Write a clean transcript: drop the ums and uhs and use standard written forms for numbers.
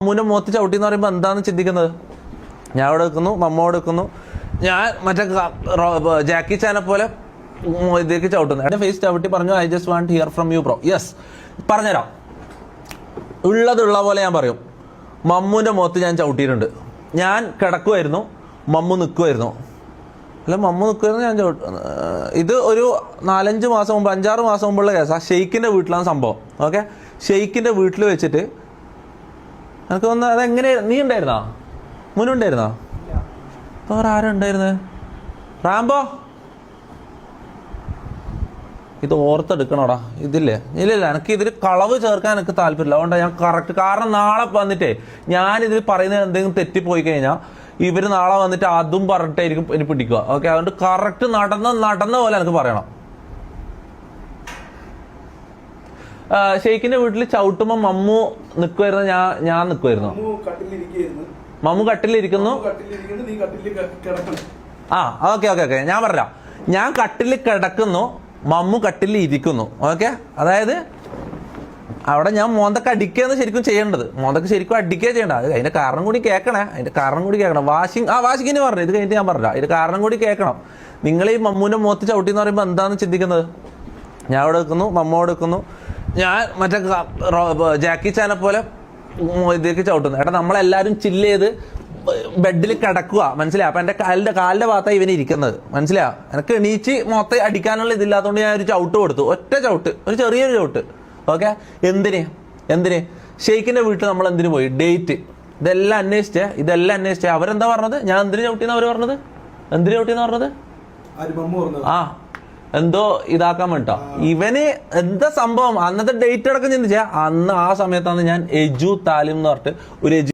മമ്മൂന്റെ മുഖത്ത് ചവിട്ടി എന്ന് പറയുമ്പോൾ എന്താണെന്ന് ചിന്തിക്കുന്നത്? ഞാൻ അവിടെ വെക്കുന്നു, മമ്മ അവിടെ വെക്കുന്നു, ഞാൻ മറ്റേ ജാക്കി ചാനെ പോലെ ഇതിലേക്ക് ചവിട്ടുന്നു. എന്റെ ഫേസ് ചവിട്ടി പറഞ്ഞു, I just want here from you bro. Yes, പറഞ്ഞുതരാം. ഉള്ളതുള്ള പോലെ ഞാൻ പറയും. മമ്മൂന്റെ മുഖത്ത് ഞാൻ ചവിട്ടിയിട്ടുണ്ട്. ഞാൻ കിടക്കുമായിരുന്നു, മമ്മു നിൽക്കുമായിരുന്നു. അല്ല, മമ്മു നിൽക്കുമായിരുന്നു, ഞാൻ ഇത് ഒരു 4-5 മാസം മുമ്പ്, 5-6 മാസം മുമ്പുള്ള കേസാണ്. ഷെയ്ഖിന്റെ വീട്ടിലാണ് സംഭവം. ഓക്കെ, ഷെയ്ഖിന്റെ വീട്ടിൽ വെച്ചിട്ട് എനിക്ക് തോന്നുന്നു അതെങ്ങനെ, നീ ഉണ്ടായിരുന്നാ? മുന്നുണ്ടായിരുന്നാ? വേറെ ആരും ഉണ്ടായിരുന്നത്? റാംബോ, ഇത് ഓർത്തെടുക്കണോടാ. ഇതില്ലേ, ഇല്ലില്ല, എനിക്ക് ഇതിൽ കളവ് ചേർക്കാൻ എനിക്ക് താല്പര്യമില്ല. അതുകൊണ്ടാണ് ഞാൻ കറക്റ്റ്. കാരണം നാളെ വന്നിട്ടേ ഞാനിതിൽ പറയുന്നത് എന്തെങ്കിലും തെറ്റിപ്പോയി കഴിഞ്ഞാൽ ഇവർ നാളെ വന്നിട്ട് അതും പറഞ്ഞിട്ടായിരിക്കും ഇനി പിടിക്കുക. ഓക്കെ, അതുകൊണ്ട് കറക്റ്റ് നടന്ന പോലെ എനിക്ക് പറയണം. ഷെയ്ഖിന്റെ വീട്ടിൽ ചവിട്ടുമ്പോ മമ്മു നിൽക്കുമായിരുന്നു, ഞാൻ നിൽക്കുമായിരുന്നു. മമ്മു കട്ടിലിരിക്കുന്നു. ആ, ഓക്കെ, ഞാൻ പറയാം. ഞാൻ കട്ടിലിൽ കിടക്കുന്നു, മമ്മു കട്ടിലിൽ ഇരിക്കുന്നു. ഓക്കെ, അതായത് അവിടെ ഞാൻ മോന്തക്ക് അടിക്കുകയെന്ന് ശരിക്കും ചെയ്യേണ്ടത്. മോന്തക്ക് ശരിക്കും അടിക്കുക ചെയ്യേണ്ട. അത് അതിന്റെ കാരണം കൂടി കേൾക്കണം. വാഷിങ്ങിന് പറഞ്ഞു, ഇത് കഴിഞ്ഞിട്ട് ഞാൻ പറഞ്ഞില്ല. അതിന്റെ കാരണം കൂടി കേൾക്കണം. നിങ്ങൾ ഈ മമ്മൂന്റെ മുഖത്ത് ചവിട്ടി എന്ന് പറയുമ്പോൾ എന്താണെന്ന് ചിന്തിക്കുന്നത്? ഞാൻ അവിടെ വെക്കുന്നു, മമ്മ അവിടെ വെക്കുന്നു, ഞാൻ മറ്റേ ജാക്കി ചാനെ പോലെ ഇതിലേക്ക് ചവിട്ടുന്നു. ഏട്ടാ, നമ്മളെല്ലാവരും ചില്ല് ചെയ്ത് ബെഡിൽ കിടക്കുക, മനസ്സിലായി? അപ്പൊ എന്റെ കാലിന്റെ ഭാഗത്താണ് ഇവന് ഇരിക്കുന്നത്, മനസ്സിലാ? എനിക്ക് എണീച്ച് മൊത്തം അടിക്കാനുള്ള ഇതില്ലാത്തതുകൊണ്ട് ഞാൻ ഒരു ചവിട്ട് കൊടുത്തു. ഒറ്റ ചവിട്ട്, ഒരു ചെറിയൊരു ചവിട്ട്. ഓക്കെ, എന്തിന് ഷെയ്ഖിന്റെ വീട്ടിൽ നമ്മൾ എന്തിനു പോയി? ഡേറ്റ്. ഇതെല്ലാം അന്വേഷിച്ചേ അവരെന്താ പറഞ്ഞത്? ഞാൻ എന്തിനു ചവിട്ടിയെന്ന് അവർ പറഞ്ഞത്? എന്തിനു ചവിട്ടിയെന്ന് പറഞ്ഞത്? ആ, എന്തോ ഇതാക്കാൻ വേണ്ടിട്ടോ. ഇവന് എന്താ സംഭവം? അന്നത്തെ ഡേറ്റ് അടക്കം ചിന്തിച്ചാ അന്ന് ആ സമയത്താണ് ഞാൻ എജു താലിം എന്ന് പറഞ്ഞിട്ട് ഒരു